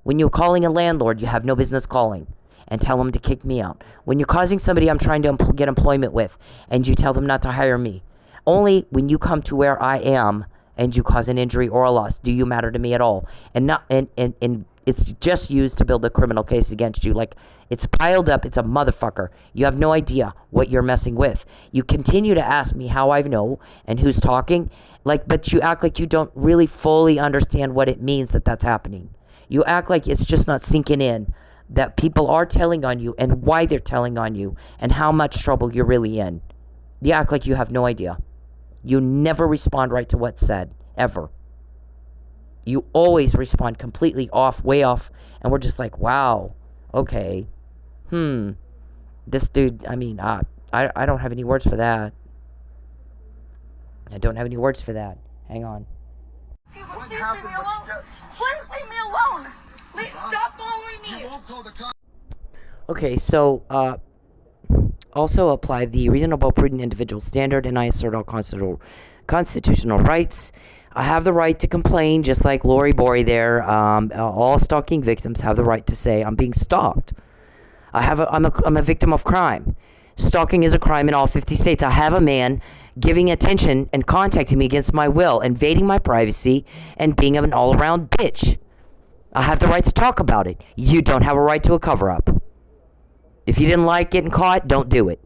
When you're calling a landlord you have no business calling and tell them to kick me out. When you're causing somebody I'm trying to get employment with and you tell them not to hire me. Only when you come to where I am and you cause an injury or a loss do you matter to me at all. And it's just used to build a criminal case against you. Like, it's piled up. It's a motherfucker. You have no idea what you're messing with. You continue to ask me how I know and who's talking, but you act like you don't really fully understand what it means that that's happening. You act like it's just not sinking in that people are telling on you and why they're telling on you and how much trouble you're really in. You act like you have no idea. You never respond right to what's said, ever. You always respond completely off, way off, and we're just like, wow, okay, this dude, I don't have any words for that. I don't have any words for that. Hang on. Please leave me alone. Please leave me alone. Please stop following me. Okay, so, also apply the reasonable, prudent individual standard, and I assert all constitutional rights. I have the right to complain, just like Lori Bori there. All stalking victims have the right to say, I'm being stalked. I'm a victim of crime. Stalking is a crime in all 50 states. I have a man giving attention and contacting me against my will, invading my privacy, and being an all-around bitch. I have the right to talk about it. You don't have a right to a cover-up. If you didn't like getting caught, don't do it.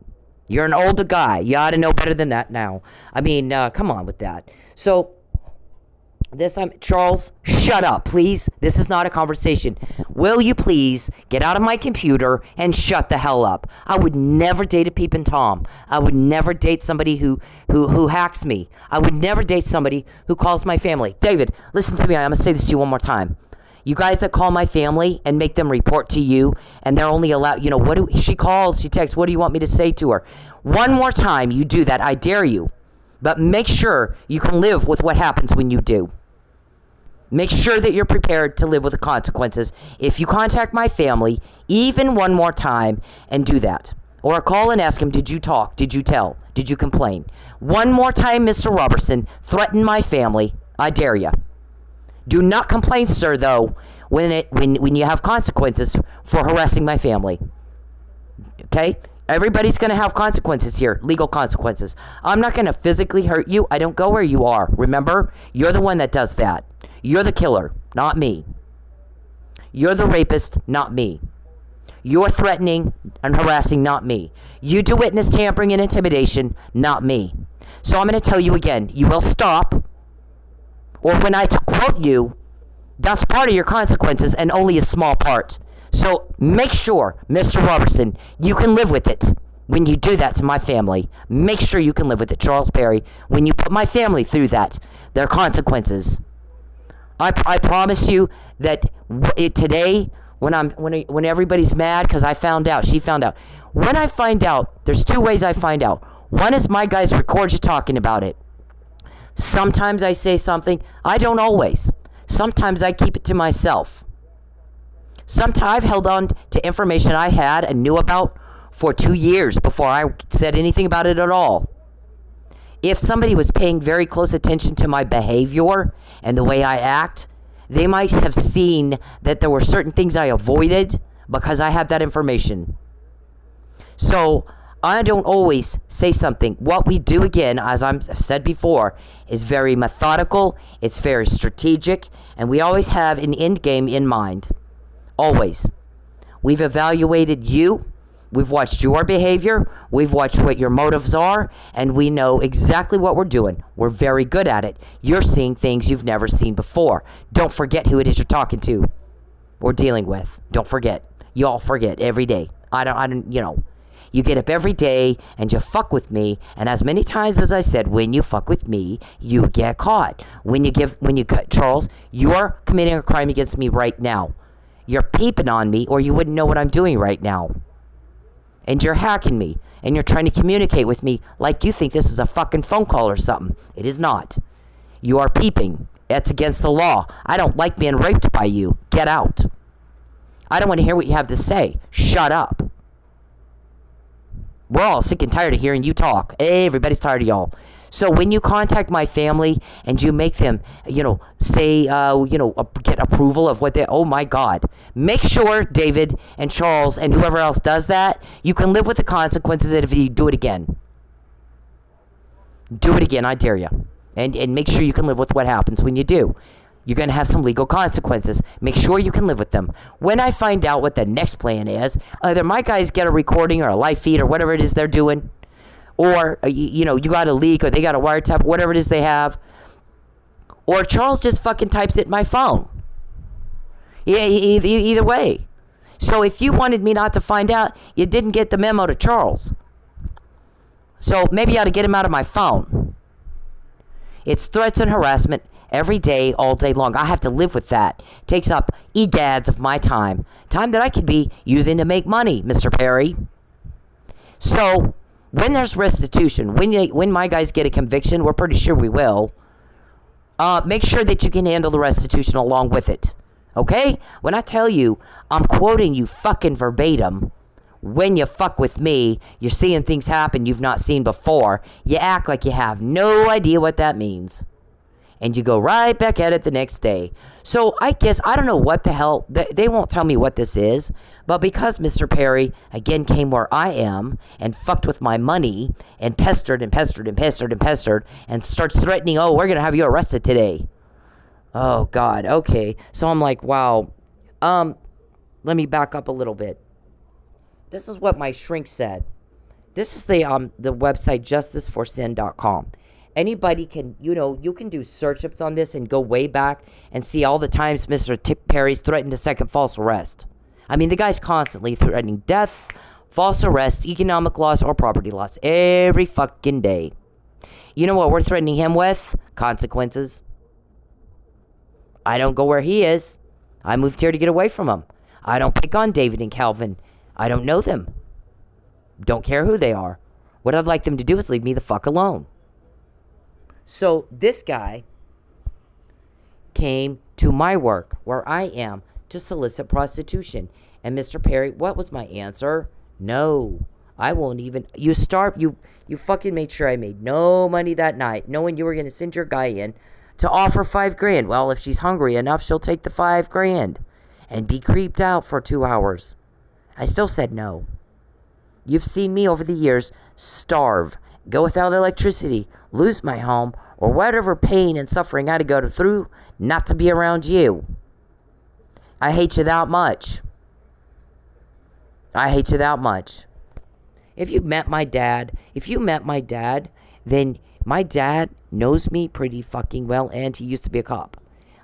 You're an older guy. You ought to know better than that now. Come on with that. So, Charles, shut up, please. This is not a conversation. Will you please get out of my computer and shut the hell up? I would never date a peeping Tom. I would never date somebody who hacks me. I would never date somebody who calls my family. David, listen to me. I'm going to say this to you one more time. You guys that call my family and make them report to you, and they're only allowed, she calls, she texts, what do you want me to say to her? One more time you do that, I dare you. But make sure you can live with what happens when you do. Make sure that you're prepared to live with the consequences if you contact my family even one more time and do that. Or call and ask him, did you talk? Did you tell? Did you complain? One more time, Mr. Robertson, threaten my family. I dare you. Do not complain, sir, though, when you have consequences for harassing my family. Okay? Everybody's going to have consequences here, legal consequences. I'm not going to physically hurt you. I don't go where you are. Remember? You're the one that does that. You're the killer, not me. You're the rapist, not me. You're threatening and harassing, not me. You do witness tampering and intimidation, not me. So I'm going to tell you again, you will stop, or when I quote you, that's part of your consequences and only a small part. So make sure, Mr. Robertson, you can live with it when you do that to my family. Make sure you can live with it, Charles Perry. When you put my family through that, there are consequences. I promise you that today, when everybody's mad because I found out, she found out. When I find out, there's two ways I find out. One is my guys record you talking about it. Sometimes I say something. I don't always. Sometimes I keep it to myself. Sometimes I've held on to information I had and knew about for 2 years before I said anything about it at all. If somebody was paying very close attention to my behavior and the way I act, they might have seen that there were certain things I avoided because I had that information. So I don't always say something. What we do, again, as I've said before, is very methodical, it's very strategic, and we always have an end game in mind. Always. We've evaluated you. We've watched your behavior. We've watched what your motives are, and we know exactly what we're doing. We're very good at it. You're seeing things you've never seen before. Don't forget who it is you're talking to or dealing with. Don't forget. You all forget every day. You get up every day and you fuck with me, and as many times as I said, when you fuck with me, you get caught. Charles, you're committing a crime against me right now. You're peeping on me, or you wouldn't know what I'm doing right now. And you're hacking me, and you're trying to communicate with me like you think this is a fucking phone call or something. It is not. You are peeping. That's against the law. I don't like being raped by you. Get out. I don't want to hear what you have to say. Shut up. We're all sick and tired of hearing you talk. Everybody's tired of y'all. So when you contact my family and you make them, say, get approval of what they, oh my God, make sure David and Charles and whoever else does that, you can live with the consequences if you do it again. Do it again, I dare you. And make sure you can live with what happens when you do. You're going to have some legal consequences. Make sure you can live with them. When I find out what the next plan is, either my guys get a recording or a live feed or whatever it is they're doing, or, you got a leak or they got a wiretap, whatever it is they have, or Charles just fucking types it in my phone. Yeah, either way. So if you wanted me not to find out, you didn't get the memo to Charles. So maybe I ought to get him out of my phone. It's threats and harassment. Every day, all day long. I have to live with that. It takes up egads of my time. Time that I could be using to make money, Mr. Perry. So, when there's restitution, when my guys get a conviction, we're pretty sure we will, make sure that you can handle the restitution along with it. Okay? When I tell you, I'm quoting you fucking verbatim. When you fuck with me, you're seeing things happen you've not seen before. You act like you have no idea what that means. And you go right back at it the next day. So I guess, I don't know what the hell, they won't tell me what this is, but because Mr. Perry, again, came where I am and fucked with my money and pestered and pestered and pestered and pestered and starts threatening, oh, we're going to have you arrested today. Oh, God, okay. So I'm like, wow, let me back up a little bit. This is what my shrink said. This is the website justiceforsin.com. Anybody can, you can do search-ups on this and go way back and see all the times Mr. Perry's threatened a second false arrest. I mean, the guy's constantly threatening death, false arrest, economic loss, or property loss every fucking day. You know what we're threatening him with? Consequences. I don't go where he is. I moved here to get away from him. I don't pick on David and Calvin. I don't know them. Don't care who they are. What I'd like them to do is leave me the fuck alone. So this guy came to my work where I am to solicit prostitution. And Mr. Perry, what was my answer? No, I won't even. You fucking made sure I made no money that night, knowing you were going to send your guy in to offer $5,000. Well, if she's hungry enough, she'll take the $5,000 and be creeped out for 2 hours. I still said no. You've seen me over the years starve, go without electricity, lose my home, or whatever pain and suffering I had to go through not to be around you. I hate you that much. I hate you that much. If you met my dad, then my dad knows me pretty fucking well, and he used to be a cop.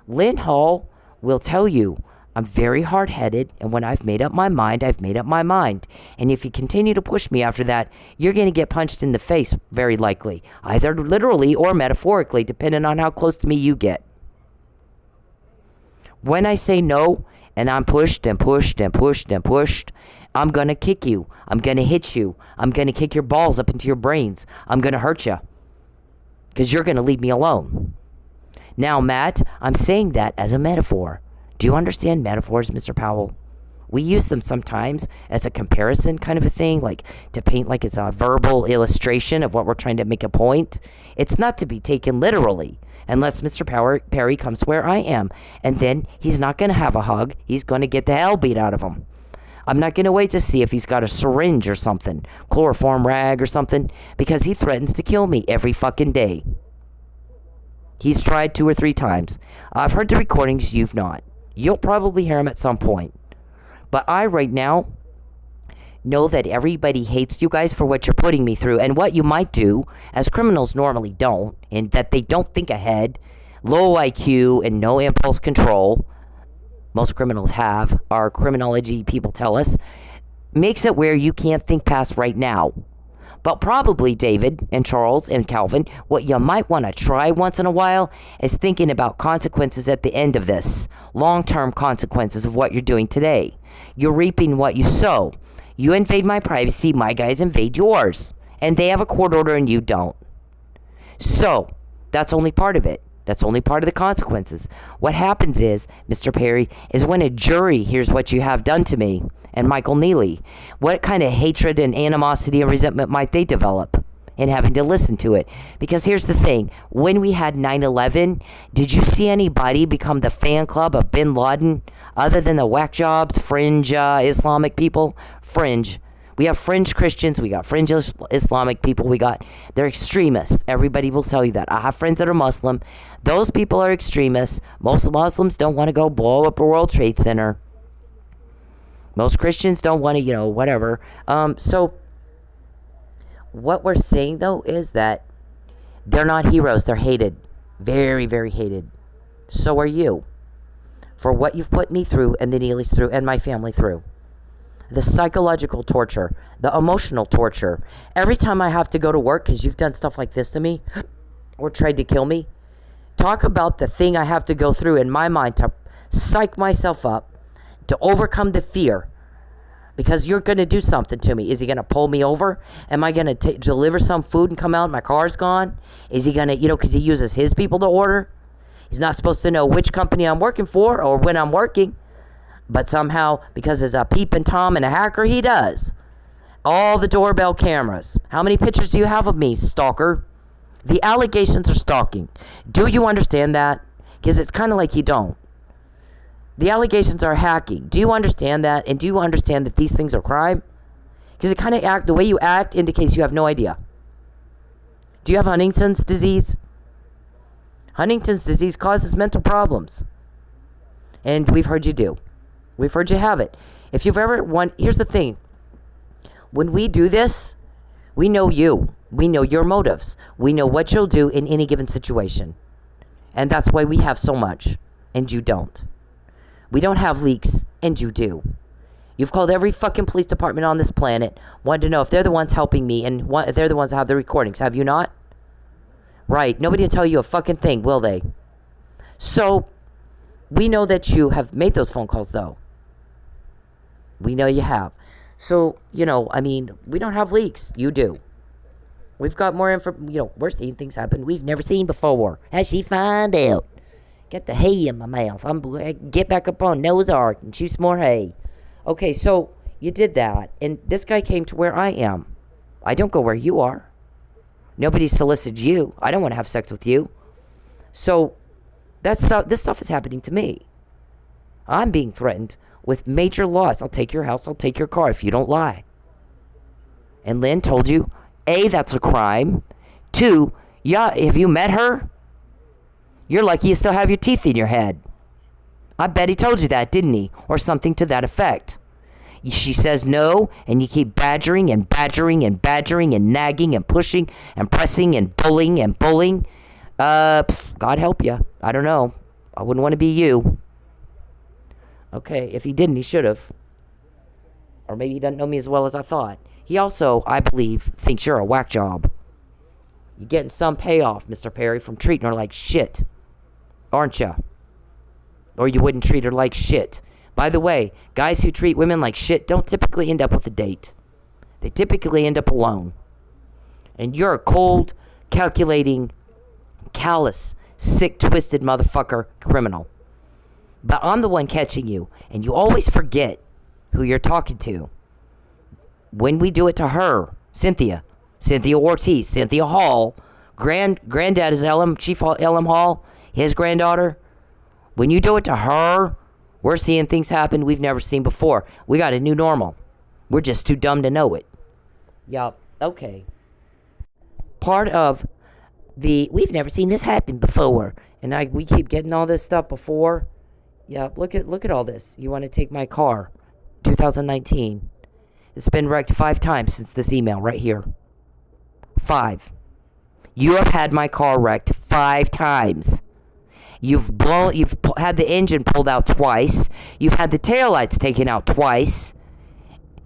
Lynn Hall will tell you I'm very hard-headed, and when I've made up my mind, I've made up my mind. And if you continue to push me after that, you're going to get punched in the face, very likely. Either literally or metaphorically, depending on how close to me you get. When I say no, and I'm pushed and pushed and pushed and pushed, I'm going to kick you. I'm going to hit you. I'm going to kick your balls up into your brains. I'm going to hurt you. Because you're going to leave me alone. Now, Matt, I'm saying that as a metaphor. Do you understand metaphors, Mr. Powell? We use them sometimes as a comparison kind of a thing, like to paint like it's a verbal illustration of what we're trying to make a point. It's not to be taken literally, unless Mr. Perry comes where I am. And then he's not going to have a hug. He's going to get the hell beat out of him. I'm not going to wait to see if he's got a syringe or something, chloroform rag or something, because he threatens to kill me every fucking day. He's tried 2 or 3 times. I've heard the recordings, you've not. You'll probably hear him at some point. But I, right now, know that everybody hates you guys for what you're putting me through. And what you might do, as criminals normally don't, in that they don't think ahead, low IQ and no impulse control, most criminals have, our criminology people tell us, makes it where you can't think past right now. But probably, David and Charles and Calvin, what you might want to try once in a while is thinking about consequences at the end of this. Long-term consequences of what you're doing today. You're reaping what you sow. You invade my privacy, my guys invade yours. And they have a court order and you don't. So, that's only part of it. That's only part of the consequences. What happens is, Mr. Perry, is when a jury hears what you have done to me, and Michael Neely, what kind of hatred and animosity and resentment might they develop? and having to listen to it. Because here's the thing. When we had 9/11, did you see anybody become the fan club of bin Laden other than the whack jobs, fringe Islamic people? Fringe. We have fringe Christians. We got fringe Islamic people. They're extremists. Everybody will tell you that. I have friends that are Muslim. Those people are extremists. Most Muslims don't want to go blow up a World Trade Center. Most Christians don't want to, whatever. So what we're saying, though, is that they're not heroes. They're hated. Very, very hated. So are you. For what you've put me through and the Neelys through and my family through. The psychological torture. The emotional torture. Every time I have to go to work because you've done stuff like this to me or tried to kill me, talk about the thing I have to go through in my mind to psych myself up, to overcome the fear. Because you're going to do something to me. Is he going to pull me over? Am I going to deliver some food and come out and my car's gone? Is he going to, because he uses his people to order? He's not supposed to know which company I'm working for or when I'm working. But somehow, because there's a peeping Tom and a hacker, he does. All the doorbell cameras. How many pictures do you have of me, stalker? The allegations are stalking. Do you understand that? Because it's kind of like you don't. The allegations are hacking. Do you understand that? And do you understand that these things are crime? Because the way you act indicates you have no idea. Do you have Huntington's disease? Huntington's disease causes mental problems. And we've heard you do. We've heard you have it. If you've ever here's the thing. When we do this, we know you. We know your motives. We know what you'll do in any given situation. And that's why we have so much. And you don't. We don't have leaks, and you do. You've called every fucking police department on this planet, wanted to know if they're the ones helping me, and if they're the ones that have the recordings. Have you not? Right. Nobody will tell you a fucking thing, will they? So, we know that you have made those phone calls, though. We know you have. So, we don't have leaks. You do. We've got more information. We're seeing things happen we've never seen before. As she find out. Get the hay in my mouth. Get back up on Noah's Ark and chew some more hay. Okay, so you did that. And this guy came to where I am. I don't go where you are. Nobody solicited you. I don't want to have sex with you. So this stuff is happening to me. I'm being threatened with major loss. I'll take your house. I'll take your car if you don't lie. And Lynn told you, A, that's a crime. 2, have you met her? You're lucky you still have your teeth in your head. I bet he told you that, didn't he? Or something to that effect. She says no, and you keep badgering and badgering and badgering and nagging and pushing and pressing and bullying and bullying. God help you. I don't know. I wouldn't want to be you. Okay, if he didn't, he should have. Or maybe he doesn't know me as well as I thought. He also, I believe, thinks you're a whack job. You're getting some payoff, Mr. Perry, from treating her like shit. Aren't you? Or you wouldn't treat her like shit. By the way, guys who treat women like shit don't typically end up with a date. They typically end up alone. And you're a cold, calculating, callous, sick, twisted motherfucker criminal. But I'm the one catching you. And you always forget who you're talking to. When we do it to her, Cynthia Ortiz, Cynthia Hall, granddad is Chief LM Hall, his granddaughter. When you do it to her, we're seeing things happen we've never seen before. We got a new normal. We're just too dumb to know it. Yup. Okay. Part of we've never seen this happen before. And we keep getting all this stuff before. Yep. Look at all this. You want to take my car. 2019. It's been wrecked 5 times since this email right here. 5. You have had my car wrecked 5 times. You've had the engine pulled out twice. You've had the taillights taken out twice.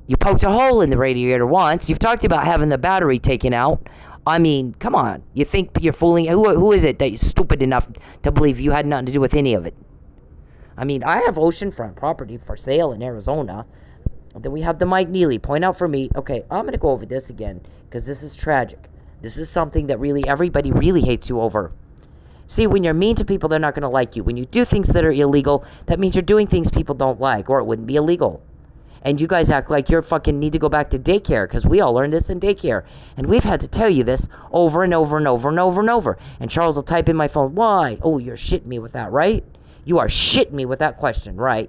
You poked a hole in the radiator once. You've talked about having the battery taken out. I mean, come on. You think you're fooling? Who is it that you're stupid enough to believe you had nothing to do with any of it? I mean, I have oceanfront property for sale in Arizona. Then we have the Mike Neely. Point out for me. Okay, I'm going to go over this again because this is tragic. This is something that really everybody really hates you over. See, when you're mean to people, they're not going to like you. When you do things that are illegal, that means you're doing things people don't like, or it wouldn't be illegal. And you guys act like you're fucking need to go back to daycare, because we all learned this in daycare. And we've had to tell you this over and over and over and over and over. And Charles will type in my phone, why? Oh, you're shitting me with that, right? You are shitting me with that question, right?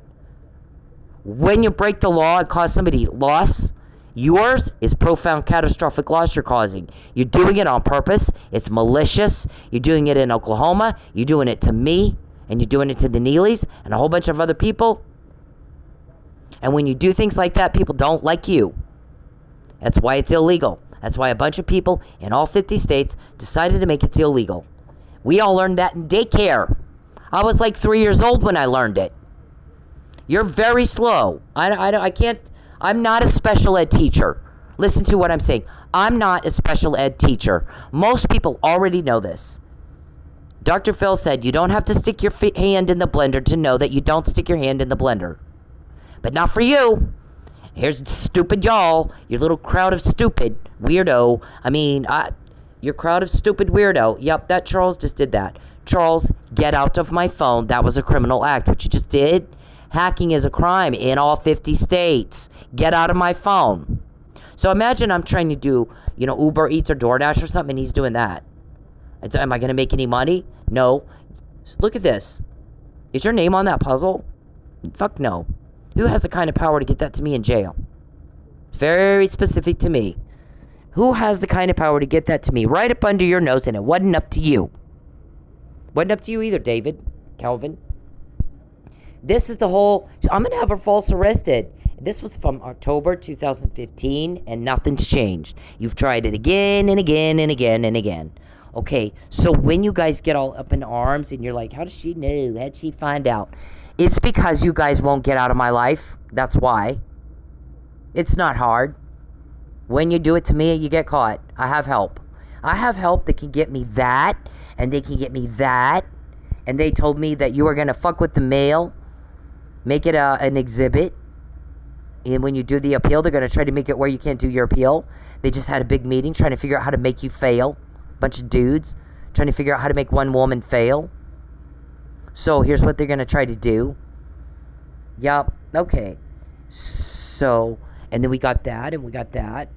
When you break the law and cause somebody loss, yours is profound catastrophic loss you're causing. You're doing it on purpose. It's malicious. You're doing it in Oklahoma. You're doing it to me. And you're doing it to the Neelys and a whole bunch of other people. And when you do things like that, people don't like you. That's why it's illegal. That's why a bunch of people in all 50 states decided to make it illegal. We all learned that in daycare. I was like 3 years old when I learned it. You're very slow. I can't. I'm not a special ed teacher. Listen to what I'm saying. I'm not a special ed teacher. Most people already know this. Dr. Phil said you don't have to stick your hand in the blender to know that you don't stick your hand in the blender. But not for you. Here's stupid y'all. Your little crowd of stupid weirdo. Your crowd of stupid weirdo. Yep, that Charles just did that. Charles, get out of my phone. That was a criminal act. What you just did? Hacking is a crime in all 50 states. Get out of my phone. So imagine I'm trying to do, Uber Eats or DoorDash or something, and he's doing that. Am I going to make any money? No. Look at this. Is your name on that puzzle? Fuck no. Who has the kind of power to get that to me in jail? It's very specific to me. Who has the kind of power to get that to me right up under your nose, and it wasn't up to you? Wasn't up to you either, David, Calvin. This is the whole, I'm going to have her false arrested. This was from October 2015, and nothing's changed. You've tried it again and again and again and again. Okay, so when you guys get all up in arms and you're like, how does she know? How'd she find out? It's because you guys won't get out of my life. That's why. It's not hard. When you do it to me, you get caught. I have help. I have help that can get me that, and they can get me that. And they told me that you are going to fuck with the mail, make it an exhibit. And when you do the appeal, they're going to try to make it where you can't do your appeal. They just had a big meeting trying to figure out how to make you fail. Bunch of dudes trying to figure out how to make one woman fail. So here's what they're going to try to do. Yup. Okay. So, and then we got that, and we got that.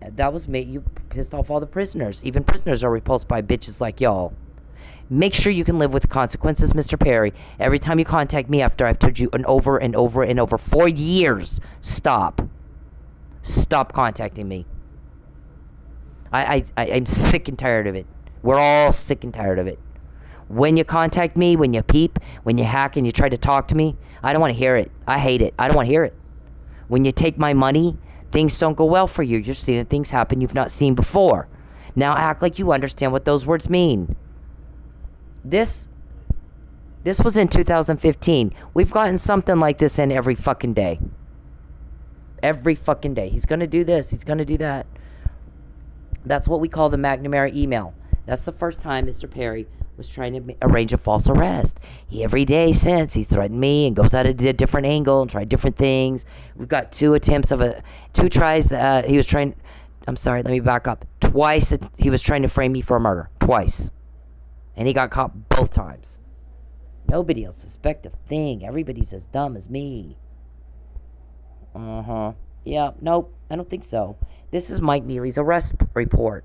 And that was you pissed off all the prisoners. Even prisoners are repulsed by bitches like y'all. Make sure you can live with the consequences, Mr. Perry. Every time you contact me after I've told you over and over and over for years, stop. Stop contacting me. I'm sick and tired of it. We're all sick and tired of it. When you contact me, when you peep, when you hack and you try to talk to me, I don't want to hear it. I hate it. I don't want to hear it. When you take my money, things don't go well for you. You're seeing things happen you've not seen before. Now act like you understand what those words mean. This was in 2015. We've gotten something like this in every fucking day. Every fucking day. He's going to do this. He's going to do that. That's what we call the McNamara email. That's the first time Mr. Perry was trying to arrange a false arrest. Every day since, he's threatened me and goes out at a different angle and tried different things. We've got two tries. He was trying, I'm sorry, let me back up. Twice he was trying to frame me for a murder. Twice. And he got caught both times. Nobody will suspect a thing. Everybody's as dumb as me. Yeah, nope, I don't think so. This is Mike Neely's arrest report.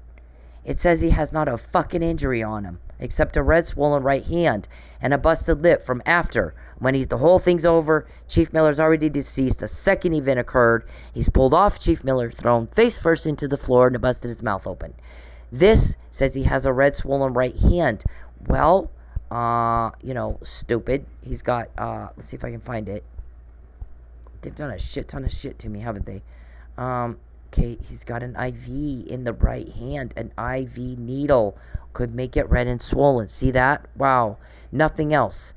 It says he has not a fucking injury on him, except a red swollen right hand and a busted lip from after. When the whole thing's over, Chief Miller's already deceased. A second event occurred. He's pulled off Chief Miller, thrown face first into the floor, and busted his mouth open. This says he has a red swollen right hand. Well, stupid. He's got, let's see if I can find it. They've done a shit ton of shit to me, haven't they? Okay, he's got an IV in the right hand. An IV needle could make it red and swollen. See that? Wow. Nothing else.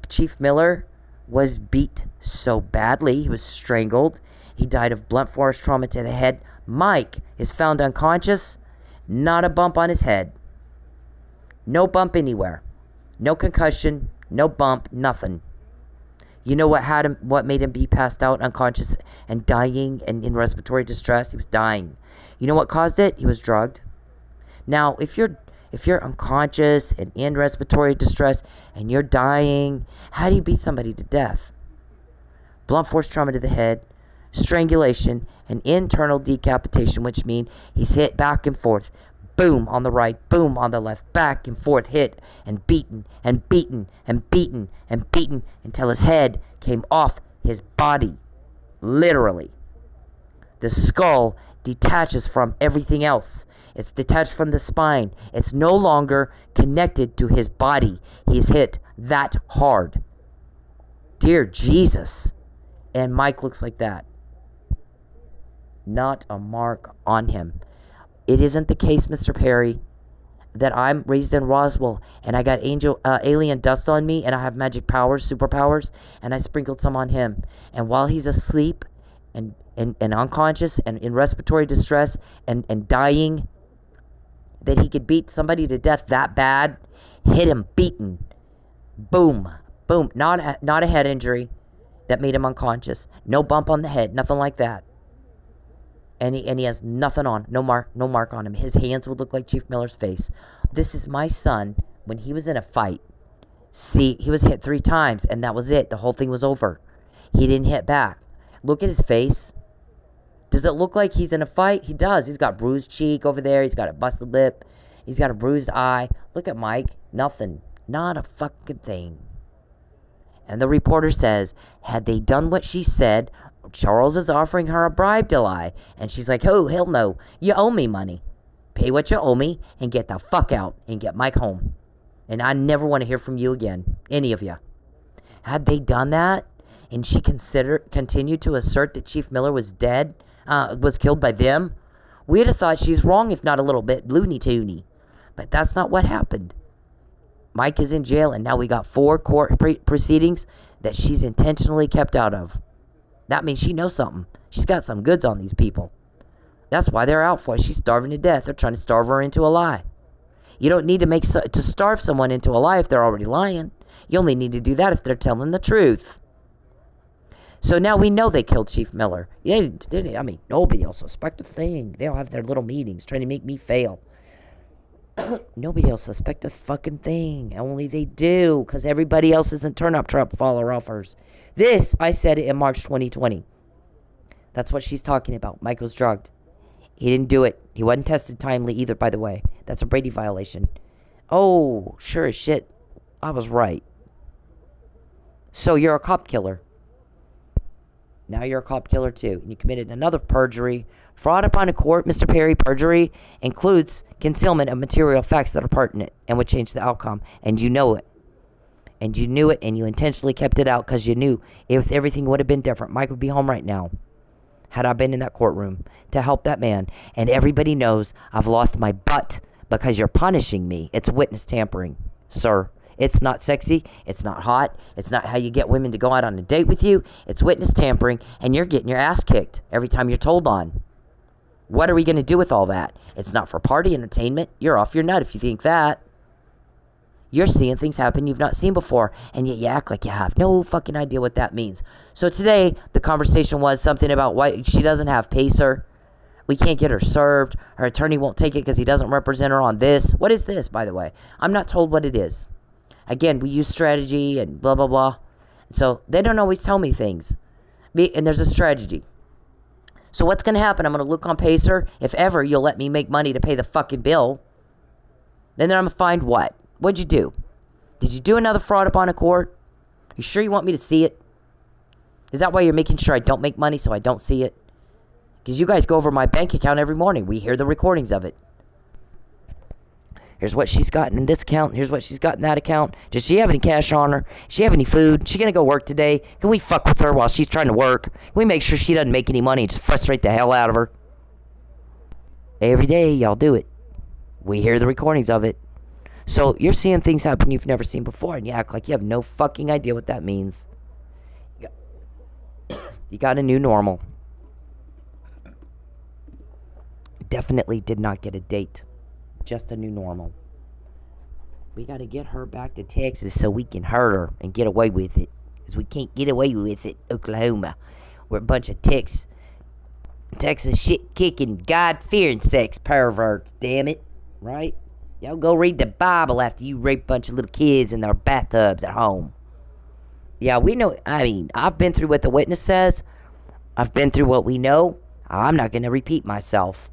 Chief Miller was beat so badly. He was strangled. He died of blunt force trauma to the head. Mike is found unconscious. Not a bump on his head. No bump anywhere. No concussion. No bump. Nothing. You know what made him be passed out, unconscious, and dying, and in respiratory distress? He was dying. You know what caused it? He was drugged. Now, if you're unconscious and in respiratory distress and you're dying, how do you beat somebody to death? Blunt force trauma to the head, strangulation, and internal decapitation, which means he's hit back and forth. Boom on the right, boom on the left, back and forth, hit and beaten and beaten and beaten and beaten until his head came off his body. Literally. The skull detaches from everything else. It's detached from the spine. It's no longer connected to his body. He's hit that hard. Dear Jesus. And Mike looks like that. Not a mark on him. It isn't the case, Mr. Perry, that I'm raised in Roswell and I got alien dust on me and I have magic powers, superpowers, and I sprinkled some on him. And while he's asleep and unconscious and in respiratory distress and dying, that he could beat somebody to death that bad, hit him, beaten, boom, boom. Not a head injury that made him unconscious. No bump on the head, nothing like that. And he has nothing on, no mark on him. His hands would look like Chief Miller's face. This is my son when he was in a fight. See, he was hit 3 times and that was it. The whole thing was over. He didn't hit back. Look at his face. Does it look like he's in a fight? He does. He's got bruised cheek over there. He's got a busted lip. He's got a bruised eye. Look at Mike. Nothing. Not a fucking thing. And the reporter says, had they done what she said, Charles is offering her a bribe to lie. And she's like, oh, hell no. You owe me money. Pay what you owe me and get the fuck out and get Mike home. And I never want to hear from you again. Any of you. Had they done that and she continued to assert that Chief Miller was dead, was killed by them, we'd have thought she's wrong, if not a little bit loony toony. But that's not what happened. Mike is in jail and now we got 4 court proceedings that she's intentionally kept out of. That means she knows something. She's got some goods on these people. That's why they're out for it. She's starving to death. They're trying to starve her into a lie. You don't need to starve someone into a lie if they're already lying. You only need to do that if they're telling the truth. So now we know they killed Chief Miller. Nobody will suspect a thing. They'll have their little meetings trying to make me fail. Nobody will suspect a fucking thing. Only they do, because everybody else isn't turnip truck follower offers. This, I said it in March 2020. That's what she's talking about. Mike was drugged. He didn't do it. He wasn't tested timely either, by the way. That's a Brady violation. Oh, sure as shit. I was right. So you're a cop killer. Now you're a cop killer too. And you committed another perjury. Fraud upon a court, Mr. Perry. Perjury includes concealment of material facts that are pertinent and would change the outcome. And you know it. And you knew it, and you intentionally kept it out because you knew if everything would have been different, Mike would be home right now had I been in that courtroom to help that man. And everybody knows I've lost my butt because you're punishing me. It's witness tampering, sir. It's not sexy. It's not hot. It's not how you get women to go out on a date with you. It's witness tampering, and you're getting your ass kicked every time you're told on. What are we going to do with all that? It's not for party entertainment. You're off your nut if you think that. You're seeing things happen you've not seen before, and yet you act like you have no fucking idea what that means. So today, the conversation was something about why she doesn't have PACER. We can't get her served. Her attorney won't take it because he doesn't represent her on this. What is this, by the way? I'm not told what it is. Again, we use strategy and blah, blah, blah. So they don't always tell me things. And there's a strategy. So what's going to happen? I'm going to look on PACER. If ever you'll let me make money to pay the fucking bill, then I'm going to find what? What'd you do? Did you do another fraud upon a court? Are you sure you want me to see it? Is that why you're making sure I don't make money so I don't see it? Because you guys go over my bank account every morning. We hear the recordings of it. Here's what she's got in this account. Here's what she's got in that account. Does she have any cash on her? Does she have any food? Is she going to go work today? Can we fuck with her while she's trying to work? Can we make sure she doesn't make any money and just frustrate the hell out of her? Every day, y'all do it. We hear the recordings of it. So you're seeing things happen you've never seen before, and you act like you have no fucking idea what that means. You got a new normal. Definitely did not get a date. Just a new normal. We got to get her back to Texas so we can hurt her and get away with it. Because we can't get away with it, Oklahoma. We're a bunch of Texas shit-kicking, God-fearing sex perverts, damn it. Right? Y'all go read the Bible after you rape a bunch of little kids in their bathtubs at home. Yeah, we know. I mean, I've been through what the witness says. I've been through what we know. I'm not going to repeat myself.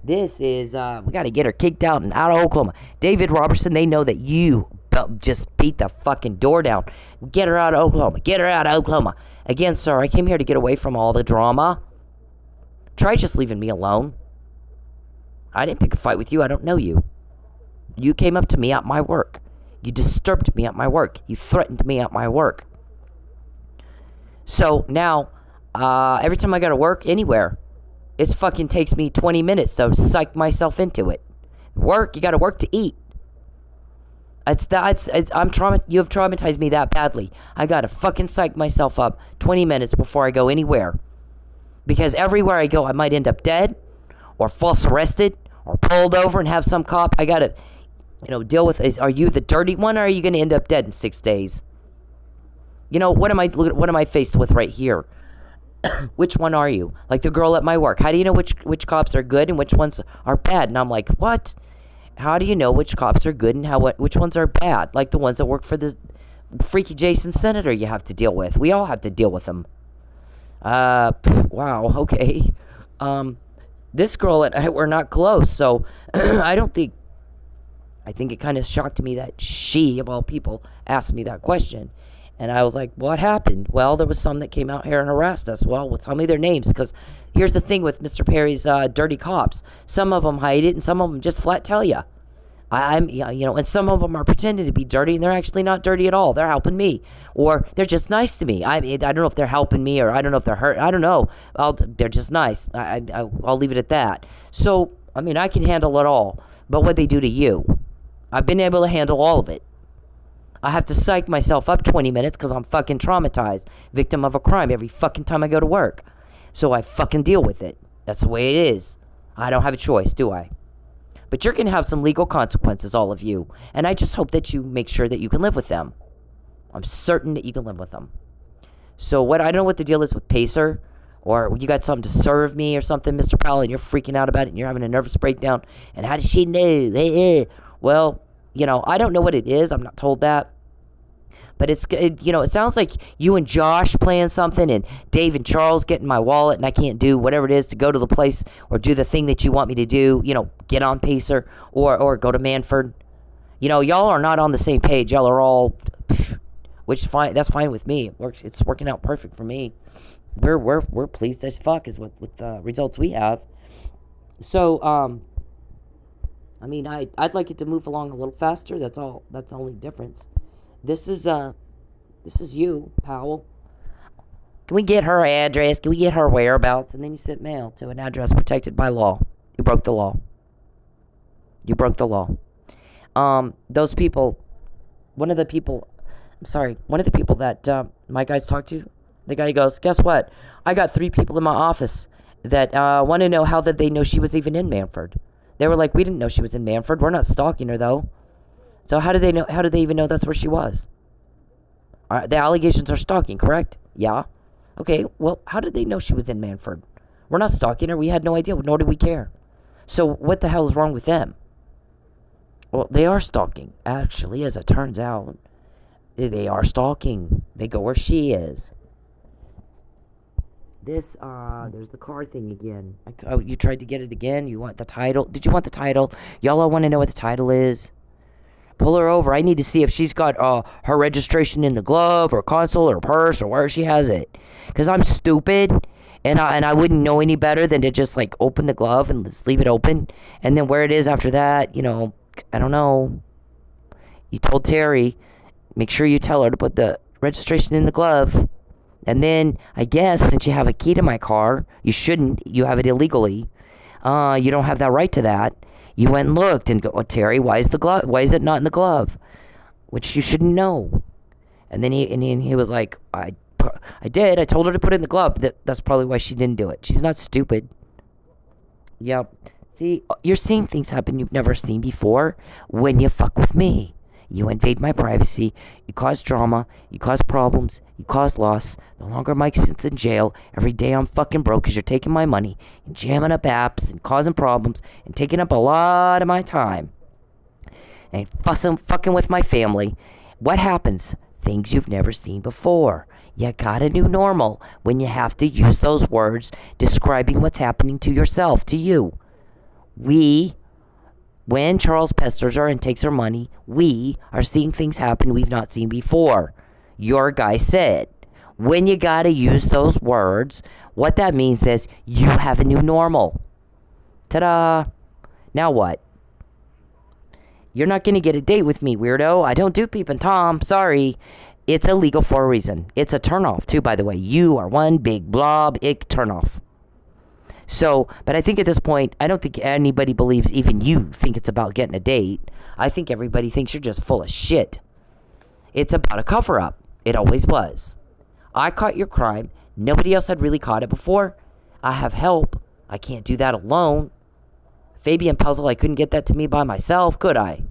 This is, we got to get her kicked out and out of Oklahoma. David Robertson, they know that you just beat the fucking door down. Get her out of Oklahoma. Get her out of Oklahoma. Again, sir, I came here to get away from all the drama. Try just leaving me alone. I didn't pick a fight with you. I don't know you. You came up to me at my work. You disturbed me at my work. You threatened me at my work. So now, every time I go to work anywhere, it fucking takes me 20 minutes to psych myself into it. Work, you got to work to eat. You have traumatized me that badly. I got to fucking psych myself up 20 minutes before I go anywhere. Because everywhere I go, I might end up dead, or false arrested, or pulled over and have some cop. I got to, deal with, are you the dirty one, or are you going to end up dead in 6 days? What am I faced with right here? Which one are you? Like the girl at my work. How do you know which cops are good and which ones are bad? And I'm like, what? How do you know which cops are good and which ones are bad? Like the ones that work for the freaky Jason senator you have to deal with. We all have to deal with them. Wow, okay. This girl and I were not close, so I think it kind of shocked me that she, of all people, asked me that question. And I was like, what happened? Well, there was some that came out here and harassed us. Well, tell me their names, because here's the thing with Mr. Perry's dirty cops. Some of them hide it, and some of them just flat tell you. And some of them are pretending to be dirty, and they're actually not dirty at all. They're helping me, or they're just nice to me. I don't know if they're helping me, or I don't know if they're hurt. I don't know. They're just nice. I'll leave it at that. So, I can handle it all. But what they do to you, I've been able to handle all of it. I have to psych myself up 20 minutes because I'm fucking traumatized. Victim of a crime every fucking time I go to work. So I fucking deal with it. That's the way it is. I don't have a choice, do I? But you're going to have some legal consequences, all of you. And I just hope that you make sure that you can live with them. I'm certain that you can live with them. So I don't know what the deal is with Pacer. Or you got something to serve me or something, Mr. Powell, and you're freaking out about it and you're having a nervous breakdown. And how does she know? Well, I don't know what it is. I'm not told that. But it sounds like you and Josh playing something, and Dave and Charles getting my wallet, and I can't do whatever it is to go to the place or do the thing that you want me to do. Get on Pacer or go to Manford. Y'all are not on the same page. Y'all are all, which is fine. That's fine with me. It's working out perfect for me. We're pleased as fuck is with the results we have. So I'd like it to move along a little faster. That's all. That's the only difference. This is you, Powell. Can we get her address? Can we get her whereabouts? And then you send mail to an address protected by law. You broke the law. You broke the law. Those people, one of the people that my guys talked to, the guy goes, guess what? I got 3 people in my office that want to know how did they know she was even in Manford. They were like, we didn't know she was in Manford. We're not stalking her, though. So how did they know? How did they even know that's where she was? The allegations are stalking, correct? Yeah. Okay, well, how did they know she was in Manford? We're not stalking her. We had no idea, nor did we care. So what the hell is wrong with them? Well, they are stalking. Actually, as it turns out, they are stalking. They go where she is. There's the car thing again. You tried to get it again? You want the title? Did you want the title? Y'all all want to know what the title is? Pull her over. I need to see if she's got her registration in the glove or console or purse or where she has it. Because I'm stupid, and I wouldn't know any better than to just like open the glove and just leave it open. And then where it is after that, I don't know. You told Terry, make sure you tell her to put the registration in the glove. And then, I guess, since you have a key to my car, you have it illegally. You don't have that right to that. You went and looked and go, oh, Terry, why is it not in the glove? Which you shouldn't know. And then he was like, I did. I told her to put it in the glove. That's probably why she didn't do it. She's not stupid. Yep. See, you're seeing things happen you've never seen before when you fuck with me. You invade my privacy. You cause drama. You cause problems. You cause loss. The longer Mike sits in jail, every day I'm fucking broke because you're taking my money and jamming up apps and causing problems and taking up a lot of my time. And fucking with my family. What happens? Things you've never seen before. You got a new normal when you have to use those words describing what's happening to yourself, to you. When Charles pesters her and takes her money, we are seeing things happen we've not seen before. Your guy said, when you got to use those words, what that means is you have a new normal. Ta-da! Now what? You're not going to get a date with me, weirdo. I don't do peeping Tom. Sorry. It's illegal for a reason. It's a turnoff, too, by the way. You are one big blob ick turnoff. So, but I think at this point, I don't think anybody believes even you think it's about getting a date. I think everybody thinks you're just full of shit. It's about a cover-up. It always was. I caught your crime. Nobody else had really caught it before. I have help. I can't do that alone. Fabian Puzzle, I couldn't get that to me by myself, could I?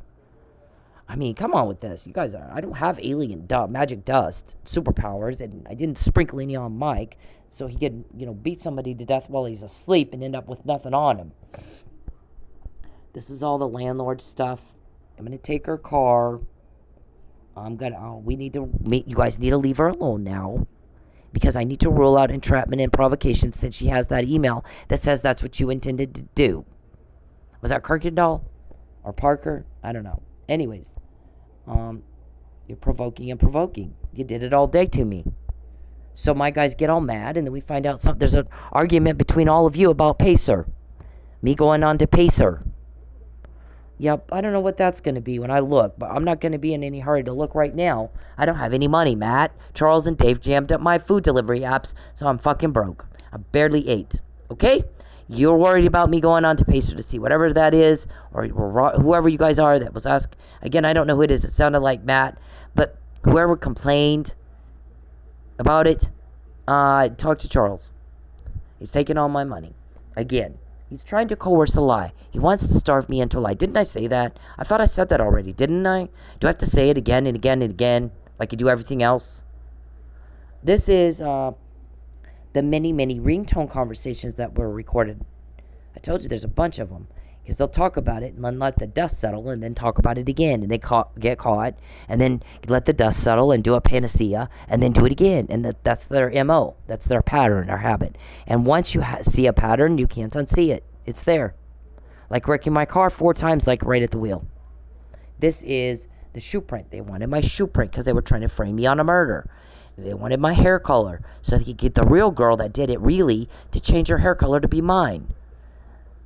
I mean, come on with this. You guys I don't have alien magic dust, superpowers, and I didn't sprinkle any on Mike so he could, beat somebody to death while he's asleep and end up with nothing on him. This is all the landlord stuff. I'm going to take her car. You guys need to leave her alone now because I need to rule out entrapment and provocation since she has that email that says that's what you intended to do. Was that Kirkendall or Parker? I don't know. Anyways, you're provoking and provoking. You did it all day to me. So my guys get all mad, and then we find out there's an argument between all of you about Pacer. Me going on to Pacer. Yep, I don't know what that's going to be when I look, but I'm not going to be in any hurry to look right now. I don't have any money, Matt. Charles and Dave jammed up my food delivery apps, so I'm fucking broke. I barely ate. Okay? You're worried about me going on to Pacer to see whatever that is, or whoever you guys are that was asked. Again, I don't know who it is. It sounded like Matt, but whoever complained about it, talk to Charles. He's taking all my money. Again, he's trying to coerce a lie. He wants to starve me into a lie. Didn't I say that? I thought I said that already, didn't I? Do I have to say it again and again and again like I do everything else? This is the many ringtone conversations that were recorded. I told you there's a bunch of them. Because they'll talk about it and then let the dust settle and then talk about it again. And they get caught and then let the dust settle and do a panacea and then do it again. And that's their MO. That's their pattern, their habit. And once you see a pattern, you can't unsee it. It's there. Like wrecking my car 4 times, like right at the wheel. This is the shoe print. They wanted my shoe print because they were trying to frame me on a murder. They wanted my hair color so they could get the real girl that did it really to change her hair color to be mine.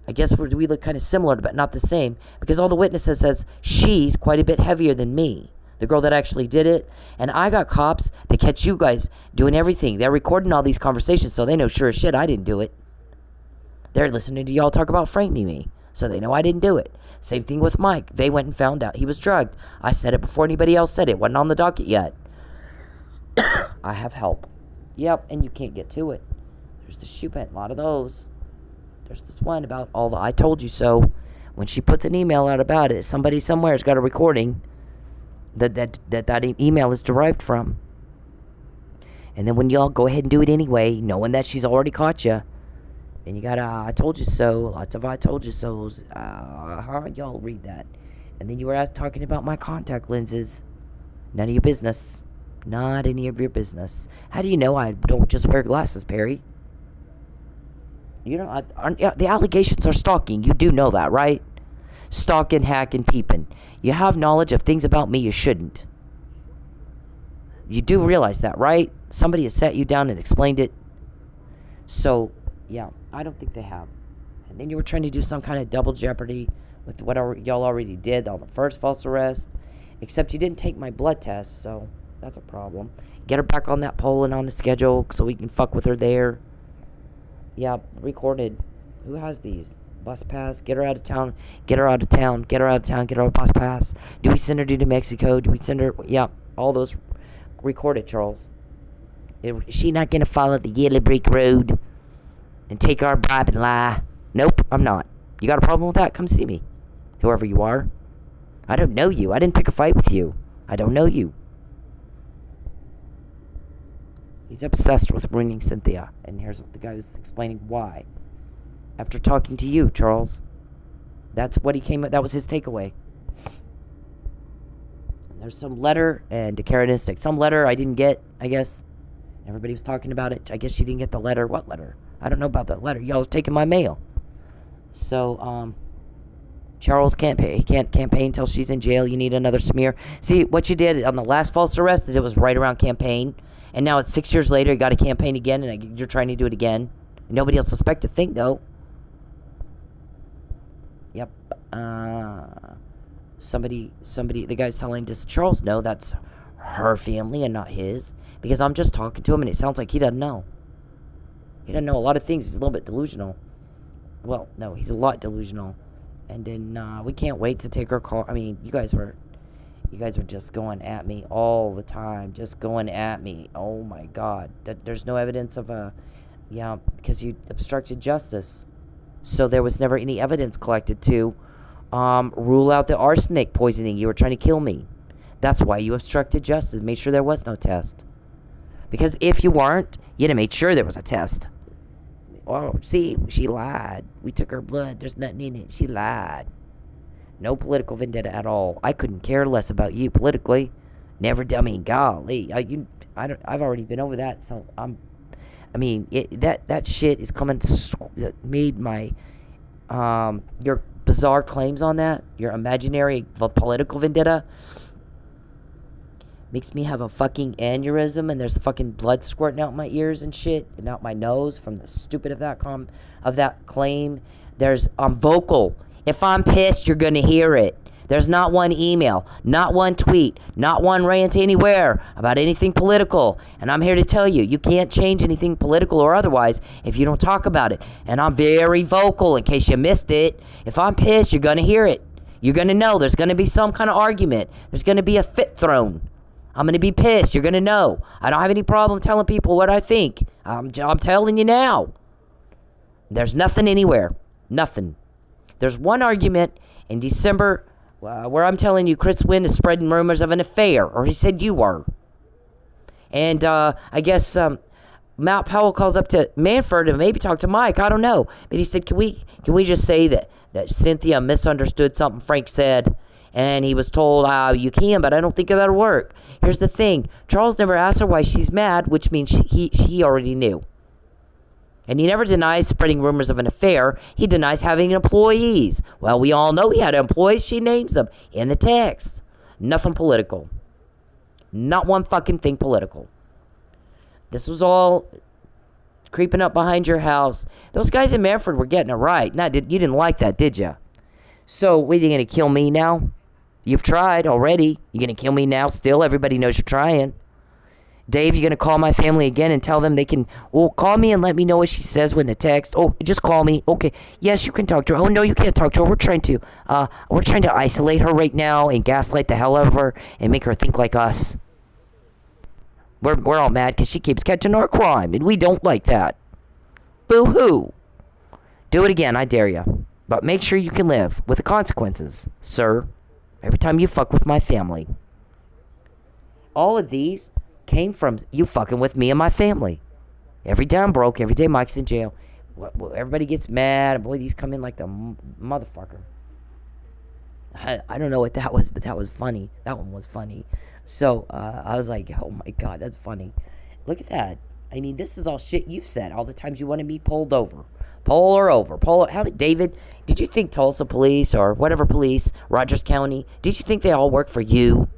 I guess we look kind of similar, but not the same, because all the witnesses says she's quite a bit heavier than me, the girl that actually did it. And I got cops that catch you guys doing everything. They're recording all these conversations, so they know sure as shit I didn't do it. They're listening to y'all talk about framing me, so they know I didn't do it. Same thing with Mike. They went and found out he was drugged. I said it before anybody else said it. Wasn't on the docket yet. I have help. Yep, and you can't get to it. There's the shoe print, a lot of those. There's this one about all the I told you so. When she puts an email out about it, somebody somewhere's got a recording that email is derived from. And then when y'all go ahead and do it anyway, knowing that she's already caught you, then you got I told you so, lots of I told you so's. Y'all read that. And then you were talking about my contact lenses. None of your business. Not any of your business. How do you know I don't just wear glasses, Perry? You know, the allegations are stalking. You do know that, right? Stalking, hacking, peeping. You have knowledge of things about me you shouldn't. You do realize that, right? Somebody has sat you down and explained it. So, yeah, I don't think they have. And then you were trying to do some kind of double jeopardy with whatever y'all already did on the first false arrest. Except you didn't take my blood test, so that's a problem. Get her back on that pole and on the schedule so we can fuck with her there. Yeah, recorded. Who has these? Bus pass. Get her out of town. Get her out of town. Get her out of town. Get her a bus pass. Do we send her to New Mexico? Do we send her? Yeah, all those recorded, Charles. Is she not going to follow the yellow brick road and take our bribe and lie? Nope, I'm not. You got a problem with that? Come see me. Whoever you are. I don't know you. I didn't pick a fight with you. I don't know you. He's obsessed with ruining Cynthia. And here's the guy who's explaining why. After talking to you, Charles. That's what he came at. That was his takeaway. And there's some letter and a characteristic. Some letter I didn't get, I guess. Everybody was talking about it. I guess she didn't get the letter. What letter? I don't know about that letter. Y'all was taking my mail. So, Charles can't pay. He can't campaign until she's in jail. You need another smear. See, what you did on the last false arrest is it was right around campaign. And now it's 6 years later. You got to campaign again, and you're trying to do it again. Nobody else suspect a thing, though. Yep. Somebody, the guy's telling this Charles, no, that's her family and not his. Because I'm just talking to him, and it sounds like he doesn't know. He doesn't know a lot of things. He's a little bit delusional. Well, no, he's a lot delusional. And then we can't wait to take her call. I mean, you guys were just going at me all the time, just going at me. Oh my God, there's no evidence of because you obstructed justice, so there was never any evidence collected to rule out the arsenic poisoning. You were trying to kill me. That's why you obstructed justice. Made sure there was no test. Because if you weren't, you'd have made sure there was a test. Oh, see, she lied. We took her blood. There's nothing in it. She lied. No political vendetta at all. I couldn't care less about you politically. Never. I mean, golly, I've already been over that. So that shit is coming. Made my your bizarre claims on that. Your imaginary political vendetta makes me have a fucking aneurysm, and there's fucking blood squirting out my ears and shit, and out my nose from the stupid of that claim. I'm vocal. If I'm pissed, you're gonna hear it. There's not one email, not one tweet, not one rant anywhere about anything political. And I'm here to tell you, you can't change anything political or otherwise if you don't talk about it. And I'm very vocal in case you missed it. If I'm pissed, you're gonna hear it. You're gonna know there's gonna be some kind of argument. There's gonna be a fit thrown. I'm going to be pissed. You're going to know. I don't have any problem telling people what I think. I'm telling you now. There's nothing anywhere. Nothing. There's one argument in December where I'm telling you Chris Wynn is spreading rumors of an affair. Or he said you were. And I guess Matt Powell calls up to Manford and maybe talk to Mike. I don't know. But he said, can we just say that Cynthia misunderstood something Frank said? And he was told, you can, but I don't think that'll work. Here's the thing. Charles never asked her why she's mad, which means he already knew. And he never denies spreading rumors of an affair. He denies having employees. Well, we all know he had employees. She names them in the text. Nothing political. Not one fucking thing political. This was all creeping up behind your house. Those guys in Manford were getting it right. You didn't like that, did you? So, what, are you going to kill me now? You've tried already. You going to kill me now still? Everybody knows you're trying. Dave, you going to call my family again and tell them they can... Well, call me and let me know what she says with the text. Oh, just call me. Okay. Yes, you can talk to her. Oh, no, you can't talk to her. We're trying to isolate her right now and gaslight the hell out of her and make her think like us. We're all mad because she keeps catching our crime, and we don't like that. Boo-hoo. Do it again. I dare you. But make sure you can live with the consequences, sir. Every time you fuck with my family. All of these came from you fucking with me and my family. Every day I'm broke. Every day Mike's in jail. Everybody gets mad. Boy, these come in like the motherfucker. I don't know what that was, but that was funny. That one was funny. So I was like, oh my God, that's funny. Look at that. I mean, this is all shit you've said. All the times you want to be pulled over. Pull her over. David, did you think Tulsa police or whatever police, Rogers County, did you think they all work for you?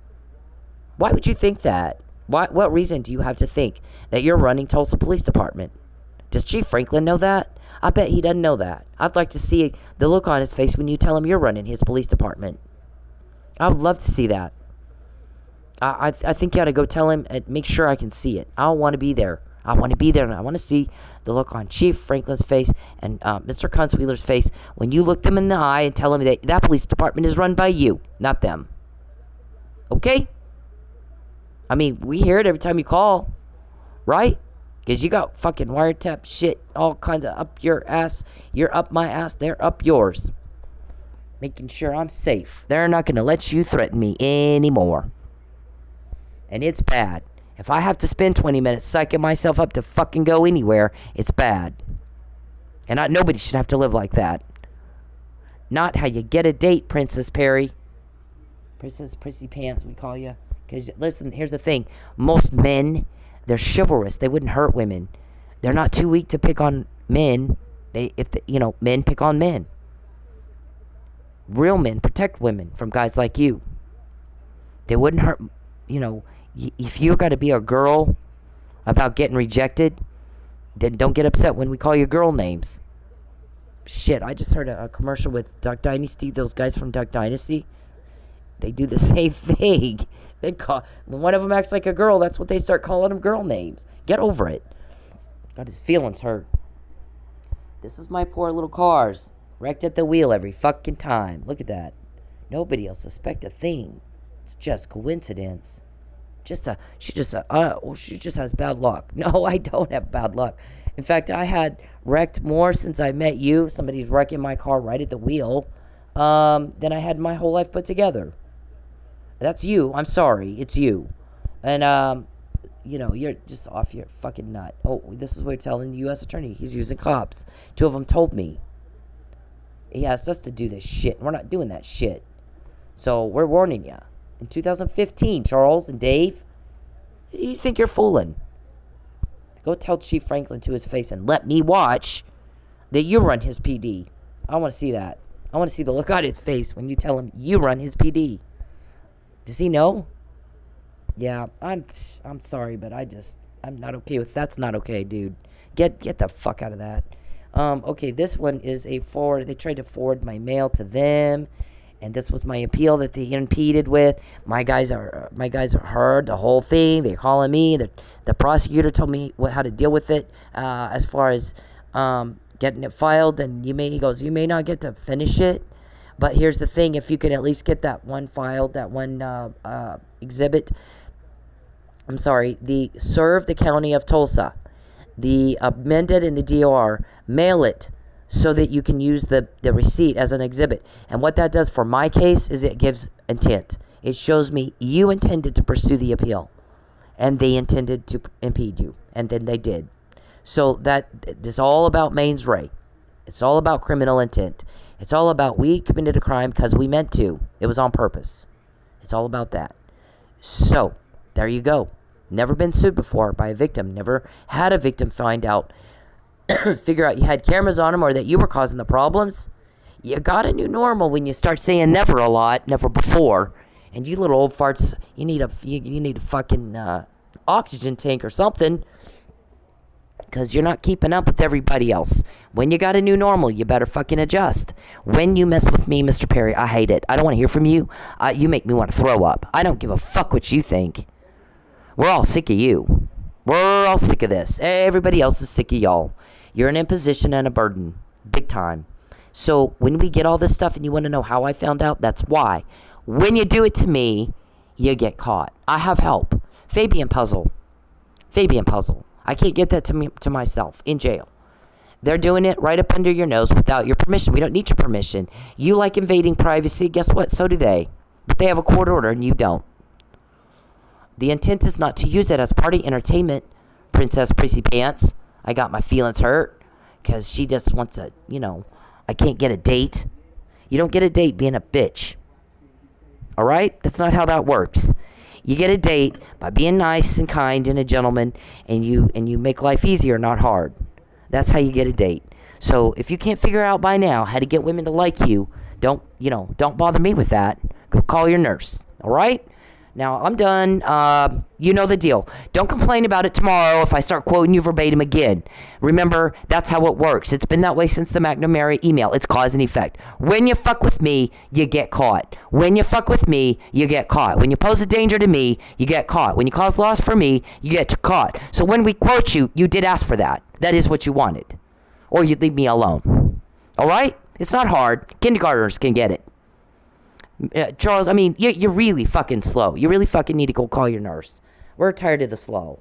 Why would you think that? What reason do you have to think that you're running Tulsa Police Department? Does Chief Franklin know that? I bet he doesn't know that. I'd like to see the look on his face when you tell him you're running his police department. I would love to see that. I think you ought to go tell him and make sure I can see it. I want to be there. I want to be there, and I want to see the look on Chief Franklin's face and Mr. Kunzweiler's face when you look them in the eye and tell them that police department is run by you, not them. Okay? I mean, we hear it every time you call, right? Because you got fucking wiretap shit, all kinds of up your ass. You're up my ass, they're up yours. Making sure I'm safe. They're not going to let you threaten me anymore. And it's bad. If I have to spend 20 minutes psyching myself up to fucking go anywhere, it's bad. And nobody should have to live like that. Not how you get a date, Princess Perry. Princess Prissy Pants, we call you. Because, listen, here's the thing. Most men They're chivalrous. They wouldn't hurt women. They're not too weak to pick on men. Men pick on men. Real men protect women from guys like you. They wouldn't hurt, if you got to be a girl about getting rejected, then don't get upset when we call you girl names. Shit, I just heard a commercial with Duck Dynasty. Those guys from Duck Dynasty, they do the same thing. When one of them acts like a girl, that's what they start calling them girl names. Get over it. Got his feelings hurt. This is my poor little cars. Wrecked at the wheel every fucking time. Look at that. Nobody will suspect a thing. It's just coincidence. She just has bad luck. No, I don't have bad luck. In fact, I had wrecked more since I met you. Somebody's wrecking my car right at the wheel. Than I had my whole life put together. That's you. I'm sorry. It's you. And, you're just off your fucking nut. Oh, this is what you're telling the U.S. attorney. He's using cops. 2 of them told me. He asked us to do this shit. We're not doing that shit. So we're warning you. In 2015, Charles and Dave, who do you think you're fooling? Go tell Chief Franklin to his face and let me watch that you run his PD. I want to see that. I want to see the look on his face when you tell him you run his PD. Does he know? Yeah, I'm sorry, but I'm not okay with that's not okay, dude. Get the fuck out of that. Okay, this one is a forward. They tried to forward my mail to them, and this was my appeal that they impeded with. My guys are heard the whole thing. They're calling me. The prosecutor told me how to deal with it as far as getting it filed. And he goes, you may not get to finish it, but here's the thing: if you can at least get that one filed, that one exhibit. Serve the county of Tulsa. The amended in the DOR, mail it so that you can use the receipt as an exhibit. And what that does for my case is it gives intent. It shows me you intended to pursue the appeal, and they intended to impede you, and then they did. So this is all about mens rea. It's all about criminal intent. It's all about we committed a crime because we meant to. It was on purpose. It's all about that. So there you go. Never been sued before by a victim. Never had a victim figure out you had cameras on them or that you were causing the problems. You got a new normal when you start saying never a lot, never before. And you little old farts, you need a fucking oxygen tank or something, because you're not keeping up with everybody else. When you got a new normal, you better fucking adjust. When you mess with me, Mr. Perry, I hate it. I don't want to hear from you. You make me want to throw up. I don't give a fuck what you think. We're all sick of you. We're all sick of this. Everybody else is sick of y'all. You're an imposition and a burden. Big time. So when we get all this stuff and you want to know how I found out, that's why. When you do it to me, you get caught. I have help. Fabian Puzzle. I can't get that to myself in jail. They're doing it right up under your nose without your permission. We don't need your permission. You like invading privacy. Guess what? So do they. But they have a court order and you don't. The intent is not to use it as party entertainment, Princess Prissy Pants. I got my feelings hurt because she just wants I can't get a date. You don't get a date being a bitch. All right? That's not how that works. You get a date by being nice and kind and a gentleman, and you make life easier, not hard. That's how you get a date. So if you can't figure out by now how to get women to like you, don't bother me with that. Go call your nurse. All right? Now, I'm done. You know the deal. Don't complain about it tomorrow if I start quoting you verbatim again. Remember, that's how it works. It's been that way since the McNamara email. It's cause and effect. When you fuck with me, you get caught. When you fuck with me, you get caught. When you pose a danger to me, you get caught. When you cause loss for me, you get caught. So when we quote you, you did ask for that. That is what you wanted. Or you'd leave me alone. All right? It's not hard. Kindergartners can get it. Charles, I mean, you're really fucking slow. You really fucking need to go call your nurse. We're tired of the slow.